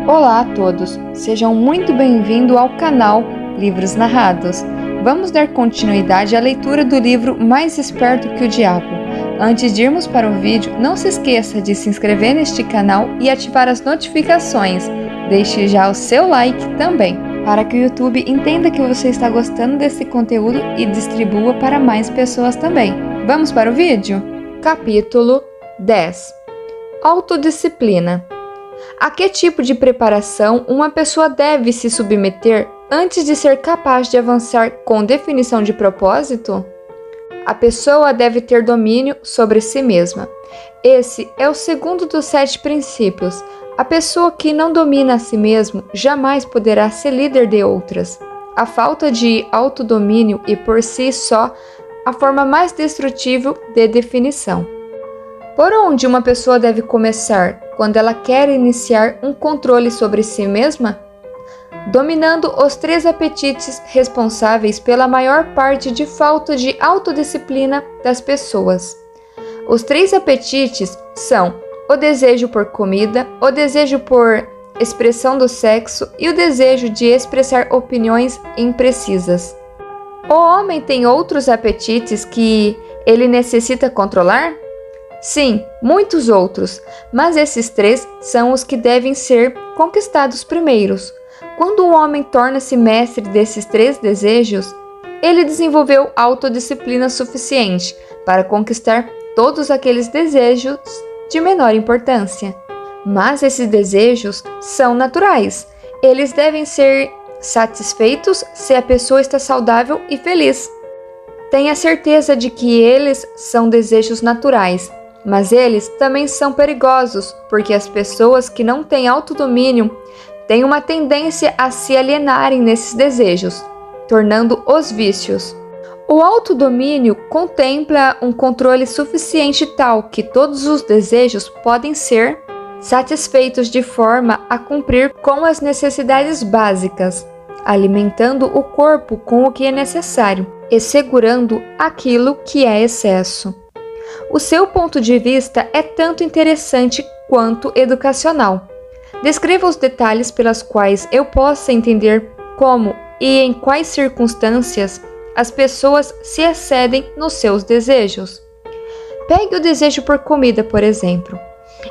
Olá a todos, sejam muito bem-vindos ao canal Livros Narrados. Vamos dar continuidade à leitura do livro Mais Esperto que o Diabo. Antes de irmos para o vídeo, não se esqueça de se inscrever neste canal e ativar as notificações. Deixe já o seu like também, para que o YouTube entenda que você está gostando desse conteúdo e distribua para mais pessoas também. Vamos para o vídeo? Capítulo 10. Autodisciplina. A que tipo de preparação uma pessoa deve se submeter antes de ser capaz de avançar com definição de propósito? A pessoa deve ter domínio sobre si mesma. Esse é o segundo dos 7 princípios. A pessoa que não domina a si mesmo jamais poderá ser líder de outras. A falta de autodomínio é por si só a forma mais destrutível de definição. Por onde uma pessoa deve começar quando ela quer iniciar um controle sobre si mesma? Dominando os 3 apetites responsáveis pela maior parte de falta de autodisciplina das pessoas. Os 3 apetites são o desejo por comida, o desejo por expressão do sexo e o desejo de expressar opiniões imprecisas. O homem tem outros apetites que ele necessita controlar? Sim, muitos outros, mas esses 3 são os que devem ser conquistados primeiros. Quando o homem torna-se mestre desses 3 desejos, ele desenvolveu autodisciplina suficiente para conquistar todos aqueles desejos de menor importância. Mas esses desejos são naturais. Eles devem ser satisfeitos se a pessoa está saudável e feliz. Tenha certeza de que eles são desejos naturais. Mas eles também são perigosos, porque as pessoas que não têm autodomínio têm uma tendência a se alienarem nesses desejos, tornando-os vícios. O autodomínio contempla um controle suficiente tal que todos os desejos podem ser satisfeitos de forma a cumprir com as necessidades básicas, alimentando o corpo com o que é necessário e segurando aquilo que é excesso. O seu ponto de vista é tanto interessante quanto educacional. Descreva os detalhes pelas quais eu possa entender como e em quais circunstâncias as pessoas se excedem nos seus desejos. Pegue o desejo por comida, por exemplo.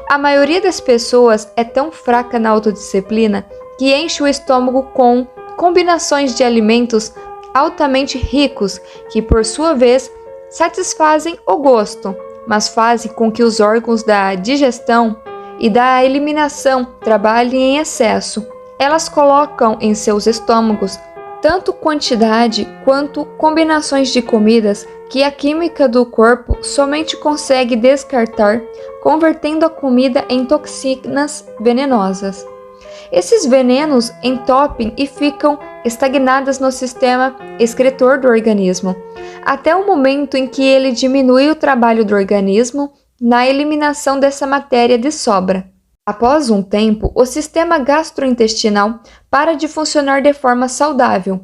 A maioria das pessoas é tão fraca na autodisciplina que enche o estômago com combinações de alimentos altamente ricos que, por sua vez, satisfazem o gosto, mas fazem com que os órgãos da digestão e da eliminação trabalhem em excesso. Elas colocam em seus estômagos tanto quantidade quanto combinações de comidas que a química do corpo somente consegue descartar, convertendo a comida em toxinas venenosas. Esses venenos entopem e ficam estagnadas no sistema excretor do organismo, até o momento em que ele diminui o trabalho do organismo na eliminação dessa matéria de sobra. Após um tempo, o sistema gastrointestinal para de funcionar de forma saudável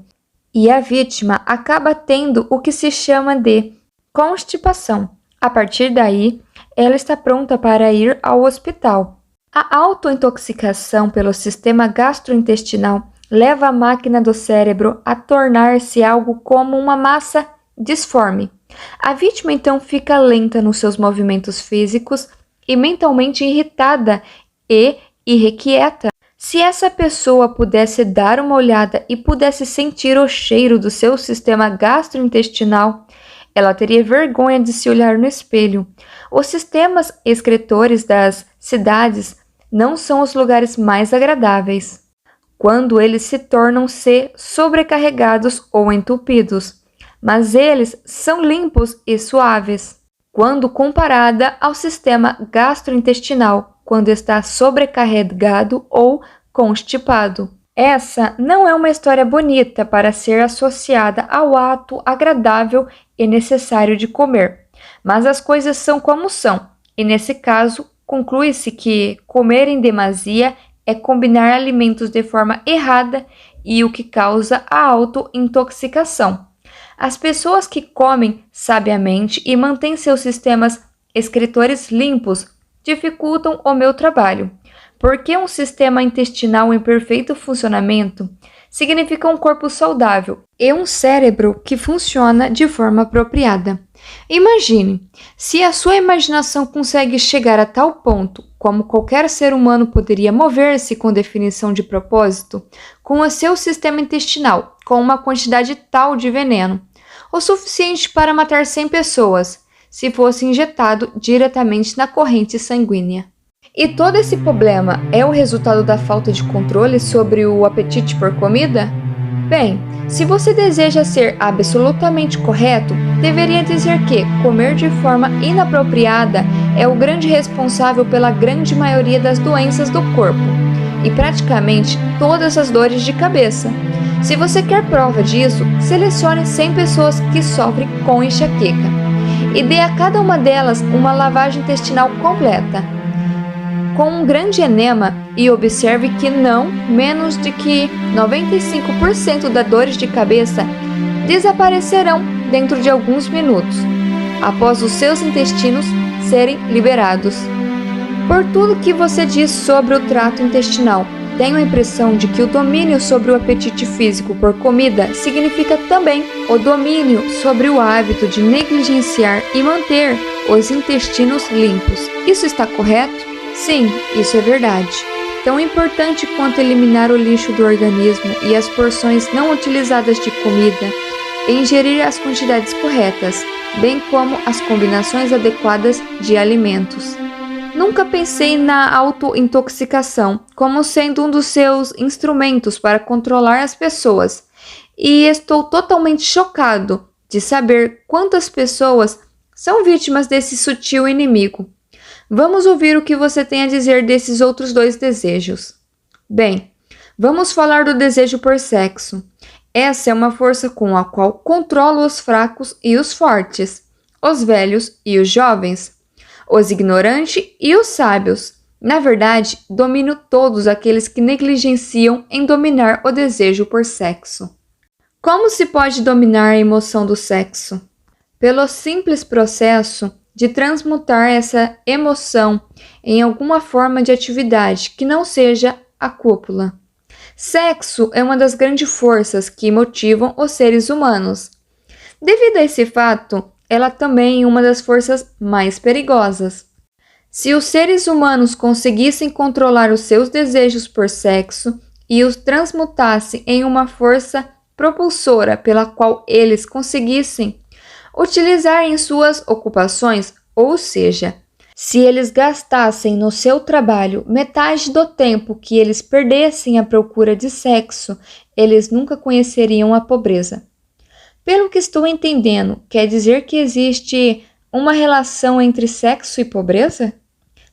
e a vítima acaba tendo o que se chama de constipação. A partir daí, ela está pronta para ir ao hospital. A autointoxicação pelo sistema gastrointestinal leva a máquina do cérebro a tornar-se algo como uma massa disforme. A vítima então fica lenta nos seus movimentos físicos e mentalmente irritada e irrequieta. Se essa pessoa pudesse dar uma olhada e pudesse sentir o cheiro do seu sistema gastrointestinal, ela teria vergonha de se olhar no espelho. Os sistemas excretores das cidades não são os lugares mais agradáveis, quando eles se tornam-se sobrecarregados ou entupidos, mas eles são limpos e suaves, quando comparada ao sistema gastrointestinal, quando está sobrecarregado ou constipado. Essa não é uma história bonita para ser associada ao ato agradável e necessário de comer, mas as coisas são como são, e nesse caso, conclui-se que comer em demasia é combinar alimentos de forma errada e o que causa a autointoxicação. As pessoas que comem sabiamente e mantêm seus sistemas excretores limpos dificultam o meu trabalho, Porque um sistema intestinal em perfeito funcionamento significa um corpo saudável e um cérebro que funciona de forma apropriada. Imagine, se a sua imaginação consegue chegar a tal ponto, como qualquer ser humano poderia mover-se com definição de propósito, com o seu sistema intestinal, com uma quantidade tal de veneno, o suficiente para matar 100 pessoas, se fosse injetado diretamente na corrente sanguínea. E todo esse problema é o resultado da falta de controle sobre o apetite por comida? Bem, se você deseja ser absolutamente correto, deveria dizer que comer de forma inapropriada é o grande responsável pela grande maioria das doenças do corpo e praticamente todas as dores de cabeça. Se você quer prova disso, selecione 100 pessoas que sofrem com enxaqueca e dê a cada uma delas uma lavagem intestinal completa, com um grande enema, e observe que não menos de que 95% das dores de cabeça desaparecerão dentro de alguns minutos, após os seus intestinos serem liberados. Por tudo que você diz sobre o trato intestinal, tenho a impressão de que o domínio sobre o apetite físico por comida significa também o domínio sobre o hábito de negligenciar e manter os intestinos limpos. Isso está correto? Sim, isso é verdade. Tão importante quanto eliminar o lixo do organismo e as porções não utilizadas de comida, e ingerir as quantidades corretas, bem como as combinações adequadas de alimentos. Nunca pensei na auto-intoxicação como sendo um dos seus instrumentos para controlar as pessoas, e estou totalmente chocado de saber quantas pessoas são vítimas desse sutil inimigo. Vamos ouvir o que você tem a dizer desses outros dois desejos. Bem, vamos falar do desejo por sexo. Essa é uma força com a qual controlo os fracos e os fortes, os velhos e os jovens, os ignorantes e os sábios. Na verdade, domino todos aqueles que negligenciam em dominar o desejo por sexo. Como se pode dominar a emoção do sexo? Pelo simples processo de transmutar essa emoção em alguma forma de atividade que não seja a cópula. Sexo é uma das grandes forças que motivam os seres humanos. Devido a esse fato, ela também é uma das forças mais perigosas. Se os seres humanos conseguissem controlar os seus desejos por sexo e os transmutassem em uma força propulsora pela qual eles conseguissem utilizar em suas ocupações, ou seja, se eles gastassem no seu trabalho metade do tempo que eles perdessem à procura de sexo, eles nunca conheceriam a pobreza. Pelo que estou entendendo, quer dizer que existe uma relação entre sexo e pobreza?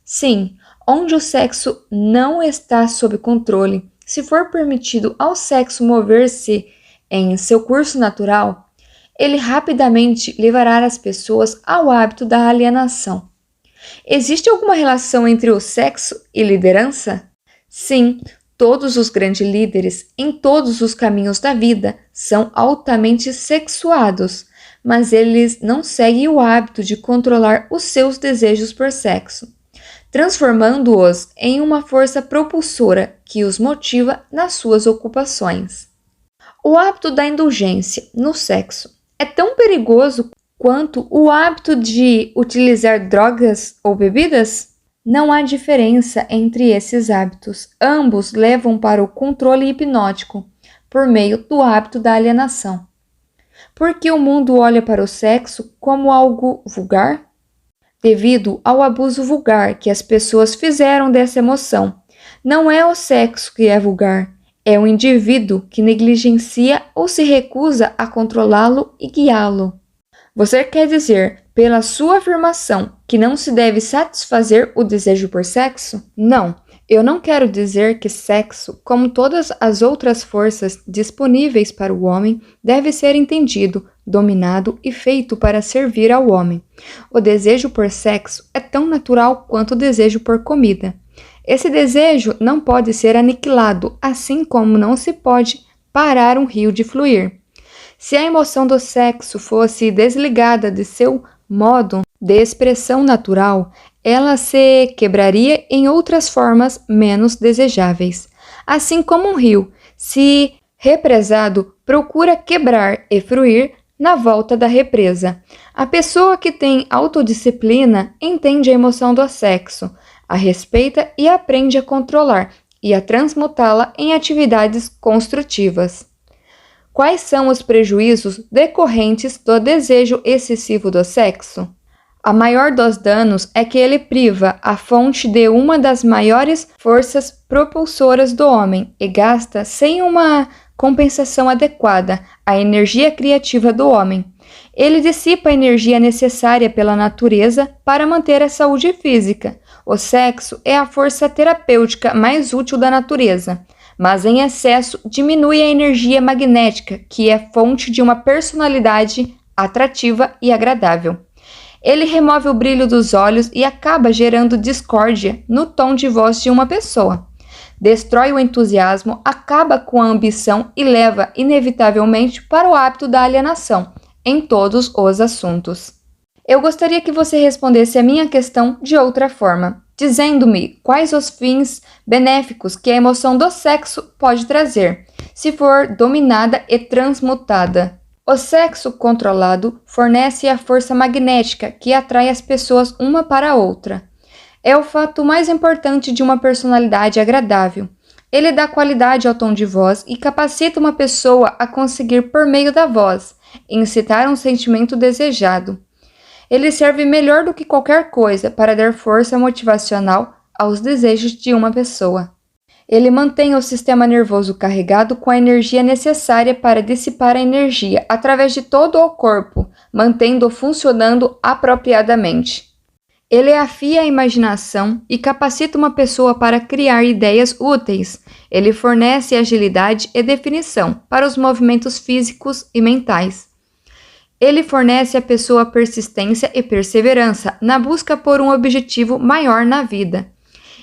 Sim, onde o sexo não está sob controle, se for permitido ao sexo mover-se em seu curso natural, ele rapidamente levará as pessoas ao hábito da alienação. Existe alguma relação entre o sexo e liderança? Sim, todos os grandes líderes em todos os caminhos da vida são altamente sexuados, mas eles não seguem o hábito de controlar os seus desejos por sexo, transformando-os em uma força propulsora que os motiva nas suas ocupações. O hábito da indulgência no sexo é tão perigoso quanto o hábito de utilizar drogas ou bebidas? Não há diferença entre esses hábitos. Ambos levam para o controle hipnótico, por meio do hábito da alienação. Por que o mundo olha para o sexo como algo vulgar? Devido ao abuso vulgar que as pessoas fizeram dessa emoção. Não é o sexo que é vulgar, é o indivíduo que negligencia ou se recusa a controlá-lo e guiá-lo. Você quer dizer, pela sua afirmação, que não se deve satisfazer o desejo por sexo? Não, eu não quero dizer que sexo, como todas as outras forças disponíveis para o homem, deve ser entendido, dominado e feito para servir ao homem. O desejo por sexo é tão natural quanto o desejo por comida. Esse desejo não pode ser aniquilado, assim como não se pode parar um rio de fluir. Se a emoção do sexo fosse desligada de seu modo de expressão natural, ela se quebraria em outras formas menos desejáveis. Assim como um rio, se represado, procura quebrar e fruir na volta da represa. A pessoa que tem autodisciplina entende a emoção do sexo, a respeita e aprende a controlar e a transmutá-la em atividades construtivas. Quais são os prejuízos decorrentes do desejo excessivo do sexo? A maior dos danos é que ele priva a fonte de uma das maiores forças propulsoras do homem e gasta sem uma compensação adequada a energia criativa do homem. Ele dissipa a energia necessária pela natureza para manter a saúde física. O sexo é a força terapêutica mais útil da natureza, mas em excesso diminui a energia magnética, que é fonte de uma personalidade atrativa e agradável. Ele remove o brilho dos olhos e acaba gerando discórdia no tom de voz de uma pessoa. Destrói o entusiasmo, acaba com a ambição e leva, inevitavelmente, para o hábito da alienação, em todos os assuntos. Eu gostaria que você respondesse a minha questão de outra forma, dizendo-me quais os fins benéficos que a emoção do sexo pode trazer, se for dominada e transmutada. O sexo controlado fornece a força magnética que atrai as pessoas uma para a outra. É o fato mais importante de uma personalidade agradável. Ele dá qualidade ao tom de voz e capacita uma pessoa a conseguir, por meio da voz, incitar um sentimento desejado. Ele serve melhor do que qualquer coisa para dar força motivacional aos desejos de uma pessoa. Ele mantém o sistema nervoso carregado com a energia necessária para dissipar a energia através de todo o corpo, mantendo-o funcionando apropriadamente. Ele afia a imaginação e capacita uma pessoa para criar ideias úteis. Ele fornece agilidade e definição para os movimentos físicos e mentais. Ele fornece à pessoa persistência e perseverança na busca por um objetivo maior na vida.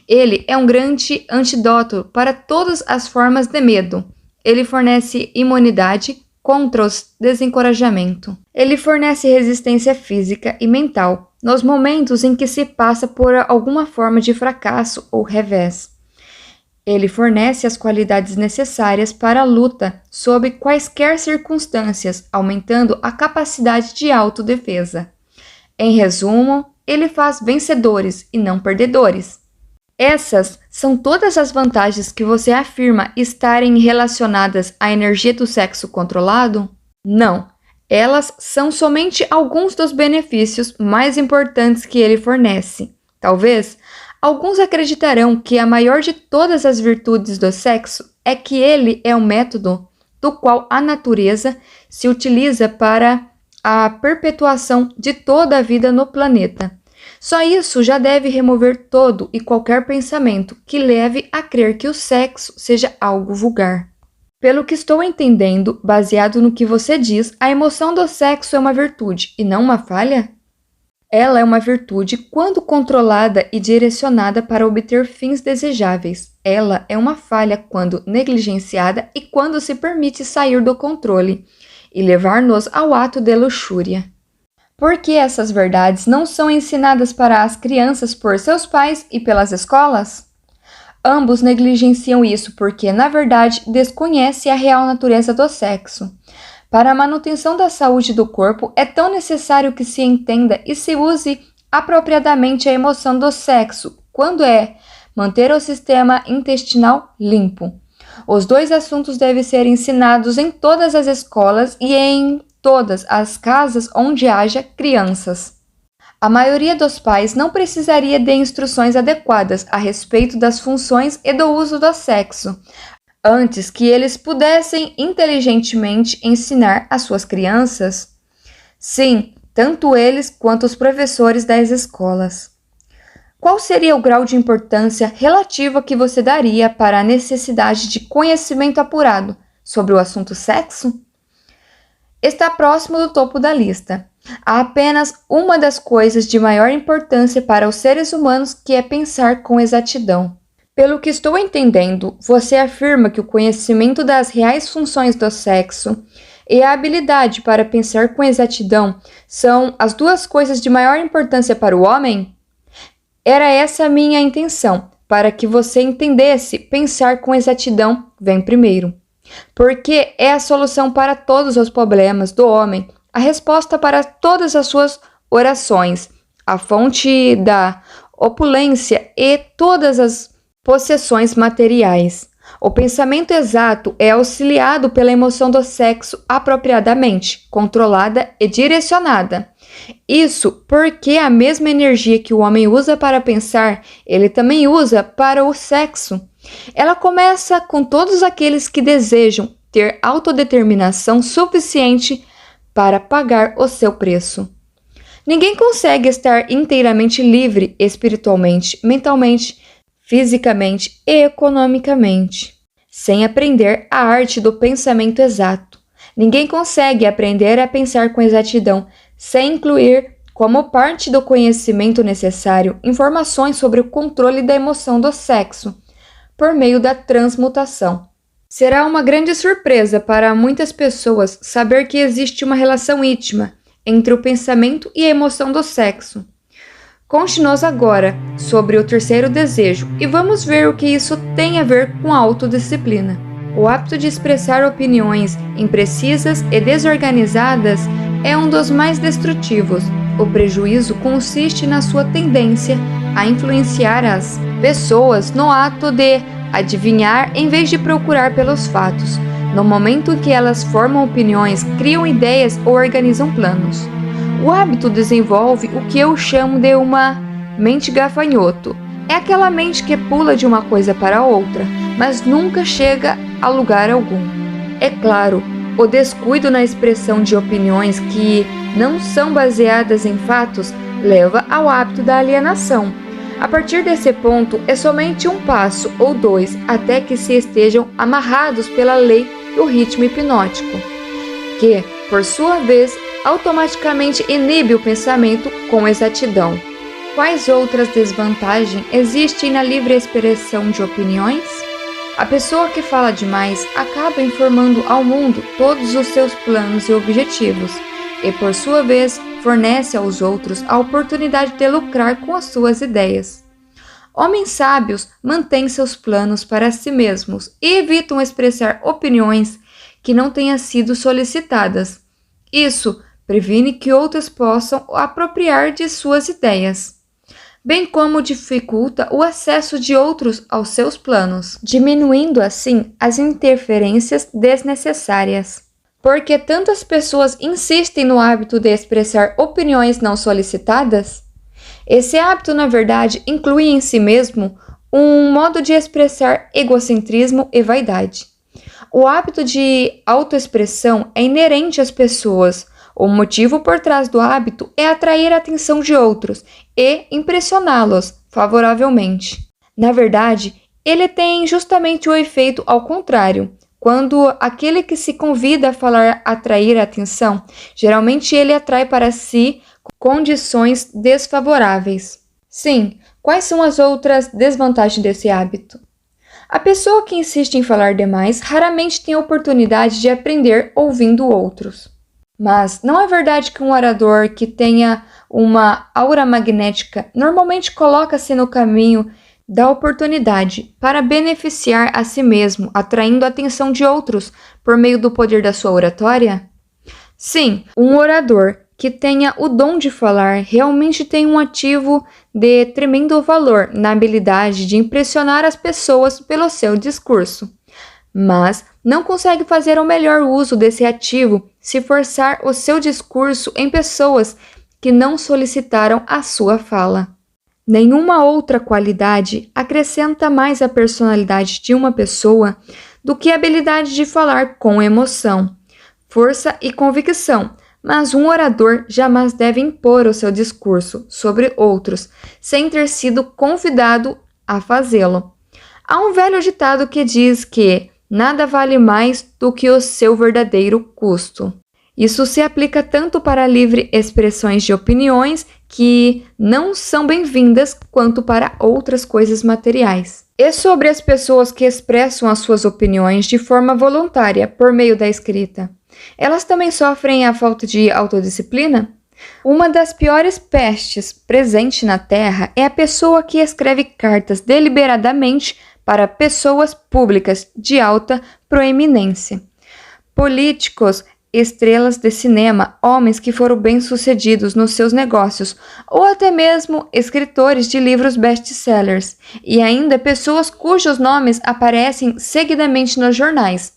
Ele é um grande antídoto para todas as formas de medo. Ele fornece imunidade contra o desencorajamento. Ele fornece resistência física e mental nos momentos em que se passa por alguma forma de fracasso ou revés. Ele fornece as qualidades necessárias para a luta sob quaisquer circunstâncias, aumentando a capacidade de autodefesa. Em resumo, ele faz vencedores e não perdedores. Essas são todas as vantagens que você afirma estarem relacionadas à energia do sexo controlado? Não, elas são somente alguns dos benefícios mais importantes que ele fornece. Talvez alguns acreditarão que a maior de todas as virtudes do sexo é que ele é um método do qual a natureza se utiliza para a perpetuação de toda a vida no planeta. Só isso já deve remover todo e qualquer pensamento que leve a crer que o sexo seja algo vulgar. Pelo que estou entendendo, baseado no que você diz, a emoção do sexo é uma virtude e não uma falha? Ela é uma virtude quando controlada e direcionada para obter fins desejáveis. Ela é uma falha quando negligenciada e quando se permite sair do controle e levar-nos ao ato de luxúria. Por que essas verdades não são ensinadas para as crianças por seus pais e pelas escolas? Ambos negligenciam isso porque, na verdade, desconhecem a real natureza do sexo. Para a manutenção da saúde do corpo, é tão necessário que se entenda e se use apropriadamente a emoção do sexo, quando é manter o sistema intestinal limpo. Os dois assuntos devem ser ensinados em todas as escolas e em todas as casas onde haja crianças. A maioria dos pais não precisaria de instruções adequadas a respeito das funções e do uso do sexo, antes que eles pudessem inteligentemente ensinar às suas crianças. Sim, tanto eles quanto os professores das escolas. Qual seria o grau de importância relativa que você daria para a necessidade de conhecimento apurado sobre o assunto sexo? Está próximo do topo da lista. Há apenas uma das coisas de maior importância para os seres humanos, que é pensar com exatidão. Pelo que estou entendendo, você afirma que o conhecimento das reais funções do sexo e a habilidade para pensar com exatidão são as duas coisas de maior importância para o homem? Era essa a minha intenção, para que você entendesse, pensar com exatidão vem primeiro. Porque é a solução para todos os problemas do homem, a resposta para todas as suas orações, a fonte da opulência e todas as possessões materiais. O pensamento exato é auxiliado pela emoção do sexo apropriadamente, controlada e direcionada. Isso porque a mesma energia que o homem usa para pensar, ele também usa para o sexo. Ela começa com todos aqueles que desejam ter autodeterminação suficiente para pagar o seu preço. Ninguém consegue estar inteiramente livre espiritualmente, mentalmente, fisicamente e economicamente, sem aprender a arte do pensamento exato. Ninguém consegue aprender a pensar com exatidão sem incluir, como parte do conhecimento necessário, informações sobre o controle da emoção do sexo, por meio da transmutação. Será uma grande surpresa para muitas pessoas saber que existe uma relação íntima entre o pensamento e a emoção do sexo. Conte-nos agora sobre o terceiro desejo e vamos ver o que isso tem a ver com a autodisciplina. O hábito de expressar opiniões imprecisas e desorganizadas é um dos mais destrutivos. O prejuízo consiste na sua tendência a influenciar as pessoas no ato de adivinhar em vez de procurar pelos fatos. No momento em que elas formam opiniões, criam ideias ou organizam planos. O hábito desenvolve o que eu chamo de uma mente gafanhoto. É aquela mente que pula de uma coisa para outra, mas nunca chega a lugar algum. É claro, o descuido na expressão de opiniões que não são baseadas em fatos leva ao hábito da alienação. A partir desse ponto, é somente um passo ou dois até que se estejam amarrados pela lei do ritmo hipnótico, que, por sua vez, automaticamente inibe o pensamento com exatidão. Quais outras desvantagens existem na livre expressão de opiniões? A pessoa que fala demais acaba informando ao mundo todos os seus planos e objetivos, e por sua vez fornece aos outros a oportunidade de lucrar com as suas ideias. Homens sábios mantêm seus planos para si mesmos e evitam expressar opiniões que não tenham sido solicitadas. Isso previne que outros possam apropriar de suas ideias, bem como dificulta o acesso de outros aos seus planos, diminuindo assim as interferências desnecessárias. Porque tantas pessoas insistem no hábito de expressar opiniões não solicitadas? Esse hábito, na verdade, inclui em si mesmo um modo de expressar egocentrismo e vaidade. O hábito de autoexpressão é inerente às pessoas. O motivo por trás do hábito é atrair a atenção de outros e impressioná-los favoravelmente. Na verdade, ele tem justamente o efeito ao contrário. Quando aquele que se convida a falar atrair a atenção, geralmente ele atrai para si condições desfavoráveis. Sim, quais são as outras desvantagens desse hábito? A pessoa que insiste em falar demais raramente tem a oportunidade de aprender ouvindo outros. Mas não é verdade que um orador que tenha uma aura magnética normalmente coloca-se no caminho da oportunidade para beneficiar a si mesmo, atraindo a atenção de outros por meio do poder da sua oratória? Sim, um orador que tenha o dom de falar realmente tem um ativo de tremendo valor na habilidade de impressionar as pessoas pelo seu discurso, mas não consegue fazer o melhor uso desse ativo se forçar o seu discurso em pessoas que não solicitaram a sua fala. Nenhuma outra qualidade acrescenta mais a personalidade de uma pessoa do que a habilidade de falar com emoção, força e convicção, mas um orador jamais deve impor o seu discurso sobre outros sem ter sido convidado a fazê-lo. Há um velho ditado que diz que nada vale mais do que o seu verdadeiro custo. Isso se aplica tanto para livre expressões de opiniões que não são bem-vindas quanto para outras coisas materiais. E sobre as pessoas que expressam as suas opiniões de forma voluntária por meio da escrita, elas também sofrem a falta de autodisciplina? Uma das piores pestes presente na Terra é a pessoa que escreve cartas deliberadamente para pessoas públicas de alta proeminência. Políticos, estrelas de cinema, homens que foram bem-sucedidos nos seus negócios, ou até mesmo escritores de livros best-sellers, e ainda pessoas cujos nomes aparecem seguidamente nos jornais.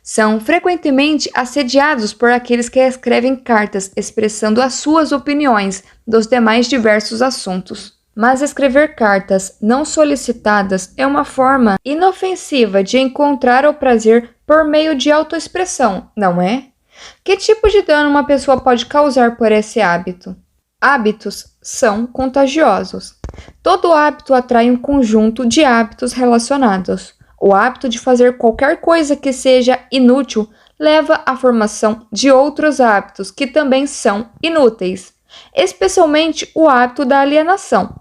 São frequentemente assediados por aqueles que escrevem cartas expressando as suas opiniões dos demais diversos assuntos. Mas escrever cartas não solicitadas é uma forma inofensiva de encontrar o prazer por meio de autoexpressão, não é? Que tipo de dano uma pessoa pode causar por esse hábito? Hábitos são contagiosos. Todo hábito atrai um conjunto de hábitos relacionados. O hábito de fazer qualquer coisa que seja inútil leva à formação de outros hábitos que também são inúteis, especialmente o hábito da alienação.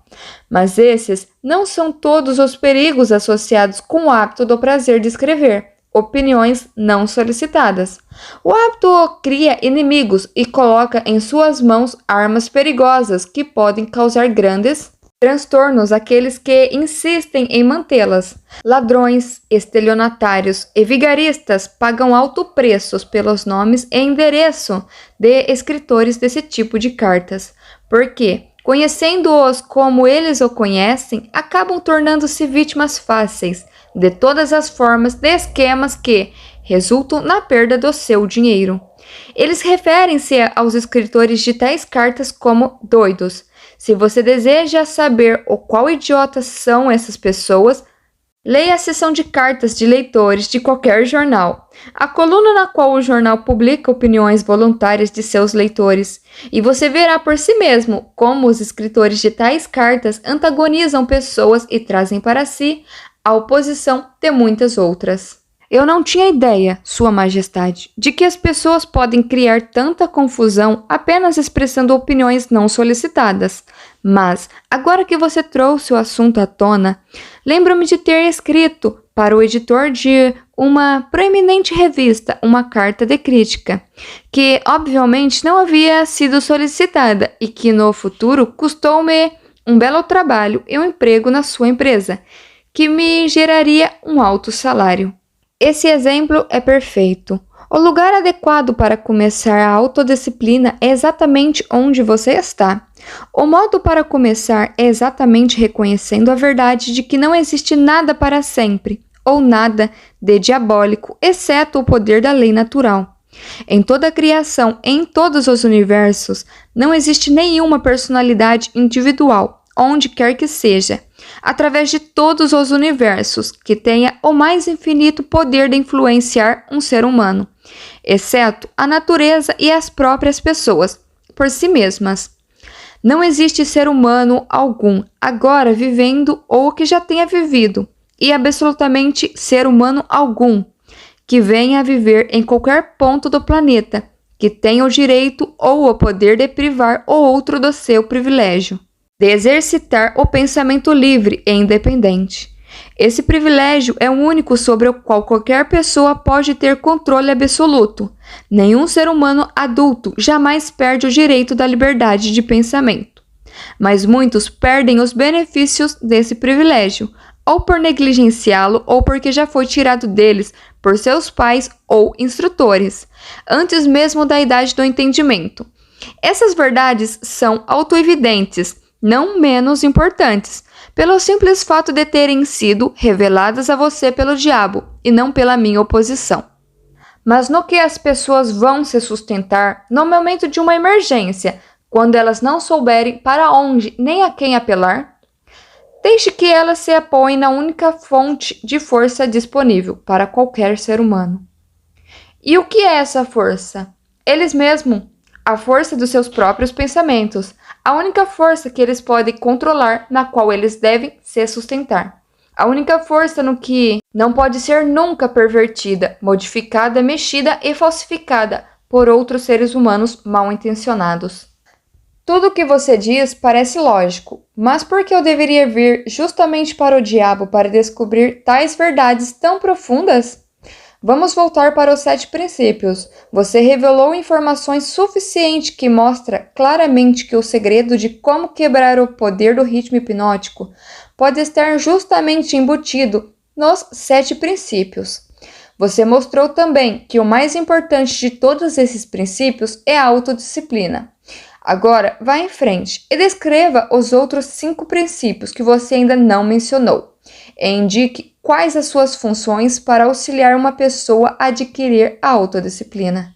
Mas esses não são todos os perigos associados com o hábito do prazer de escrever opiniões não solicitadas. O hábito cria inimigos e coloca em suas mãos armas perigosas que podem causar grandes transtornos àqueles que insistem em mantê-las. Ladrões, estelionatários e vigaristas pagam alto preços pelos nomes e endereço de escritores desse tipo de cartas, porque, conhecendo-os como eles o conhecem, acabam tornando-se vítimas fáceis de todas as formas de esquemas que resultam na perda do seu dinheiro. Eles referem-se aos escritores de tais cartas como doidos. Se você deseja saber o qual idiotas são essas pessoas, leia a seção de cartas de leitores de qualquer jornal, a coluna na qual o jornal publica opiniões voluntárias de seus leitores, e você verá por si mesmo como os escritores de tais cartas antagonizam pessoas e trazem para si a oposição de muitas outras. Eu não tinha ideia, Sua Majestade, de que as pessoas podem criar tanta confusão apenas expressando opiniões não solicitadas. Mas, agora que você trouxe o assunto à tona, lembro-me de ter escrito para o editor de uma proeminente revista uma carta de crítica, que obviamente não havia sido solicitada e que no futuro custou-me um belo trabalho e um emprego na sua empresa, que me geraria um alto salário. Esse exemplo é perfeito. O lugar adequado para começar a autodisciplina é exatamente onde você está. O modo para começar é exatamente reconhecendo a verdade de que não existe nada para sempre, ou nada de diabólico, exceto o poder da lei natural. Em toda a criação, em todos os universos, não existe nenhuma personalidade individual, onde quer que seja, através de todos os universos, que tenha o mais infinito poder de influenciar um ser humano, exceto a natureza e as próprias pessoas, por si mesmas. Não existe ser humano algum, agora vivendo ou que já tenha vivido, e absolutamente ser humano algum, que venha a viver em qualquer ponto do planeta, que tenha o direito ou o poder de privar o outro do seu privilégio de exercitar o pensamento livre e independente. Esse privilégio é o único sobre o qual qualquer pessoa pode ter controle absoluto. Nenhum ser humano adulto jamais perde o direito da liberdade de pensamento. Mas muitos perdem os benefícios desse privilégio, ou por negligenciá-lo, ou porque já foi tirado deles por seus pais ou instrutores, antes mesmo da idade do entendimento. Essas verdades são autoevidentes, não menos importantes, pelo simples fato de terem sido reveladas a você pelo diabo e não pela minha oposição. Mas no que as pessoas vão se sustentar no momento de uma emergência, quando elas não souberem para onde nem a quem apelar? Deixe que elas se apoiem na única fonte de força disponível para qualquer ser humano. E o que é essa força? Eles mesmos. A força dos seus próprios pensamentos, a única força que eles podem controlar, na qual eles devem se sustentar. A única força no que não pode ser nunca pervertida, modificada, mexida e falsificada por outros seres humanos mal intencionados. Tudo o que você diz parece lógico, mas por que eu deveria vir justamente para o diabo para descobrir tais verdades tão profundas? Vamos voltar para os 7 princípios. Você revelou informações suficientes que mostra claramente que o segredo de como quebrar o poder do ritmo hipnótico pode estar justamente embutido nos 7 princípios. Você mostrou também que o mais importante de todos esses princípios é a autodisciplina. Agora, vá em frente e descreva os outros 5 princípios que você ainda não mencionou. E indique quais as suas funções para auxiliar uma pessoa a adquirir a autodisciplina.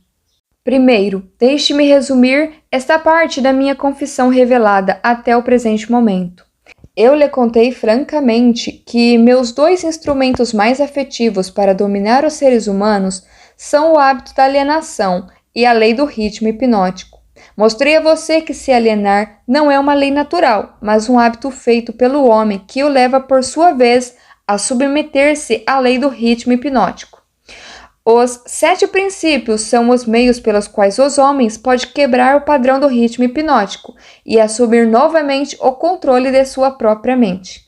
Primeiro, deixe-me resumir esta parte da minha confissão revelada até o presente momento. Eu lhe contei francamente que meus 2 instrumentos mais afetivos para dominar os seres humanos são o hábito da alienação e a lei do ritmo hipnótico. Mostrei a você que se alienar não é uma lei natural, mas um hábito feito pelo homem que o leva, por sua vez, a submeter-se à lei do ritmo hipnótico. Os 7 princípios são os meios pelos quais os homens podem quebrar o padrão do ritmo hipnótico e assumir novamente o controle de sua própria mente.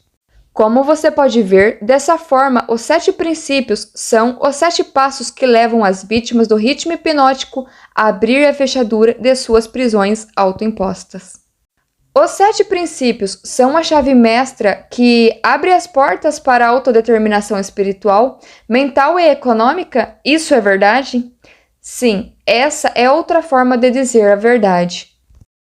Como você pode ver, dessa forma, os 7 princípios são os 7 passos que levam as vítimas do ritmo hipnótico a abrir a fechadura de suas prisões autoimpostas. Os 7 princípios são a chave mestra que abre as portas para a autodeterminação espiritual, mental e econômica? Isso é verdade? Sim, essa é outra forma de dizer a verdade.